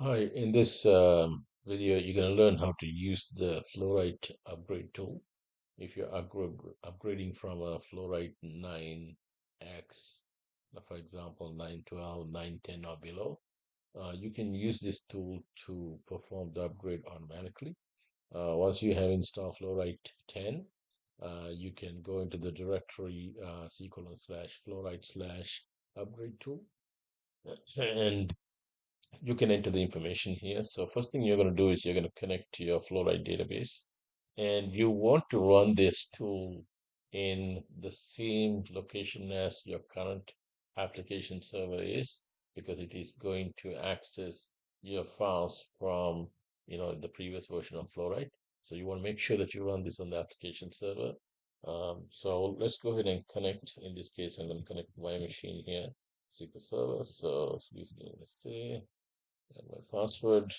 Hi, in this video, you're going to learn how to use the FlowWright upgrade tool. If you're upgrading from a FlowWright 9X, for example, 912, 910 or below, you can use this tool to perform the upgrade automatically. Once you have installed FlowWright 10, you can go into the directory /FlowWright slash upgrade tool and you can enter the information here. So first thing you're going to do is you're going to connect to your FlowWright database, and you want to run this tool in the same location as your current application server is, because it is going to access your files from the previous version of FlowWright. So you want to make sure that you run this on the application server. So let's go ahead and connect. In this case, I'm going to connect my machine here, SQL Server. So let's see, and my password,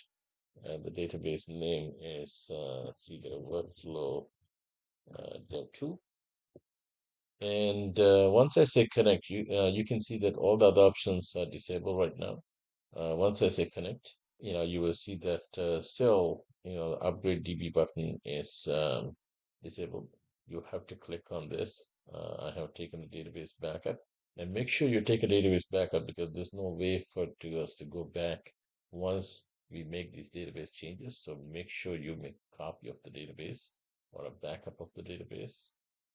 and the database name is workflow dev 2. And once I say connect, you can see that all the other options are disabled right now. Once I say connect, you will see that still, the upgrade DB button is disabled. You have to click on this. I have taken the database backup, and make sure you take a database backup, because there's no way for us to go back once we make these database changes. So make sure you make a copy of the database or a backup of the database.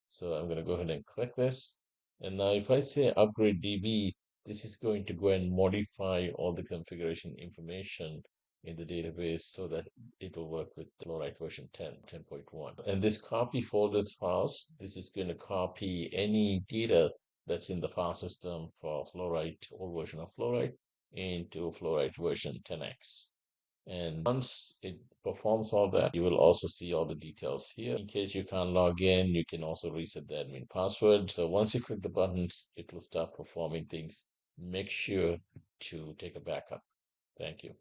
So I'm going to go ahead and click this. And now if I say upgrade DB, this is going to go and modify all the configuration information in the database so that it will work with FlowWright version 10, 10.1. And this copy folders files, this is going to copy any data that's in the file system for FlowWright, old version of FlowWright, into FlowWright version 10x. And once it performs all that, you will also see all the details here. In case you can't log in, you can also reset the admin password. So once you click the buttons, it will start performing things. Make sure to take a backup. Thank you.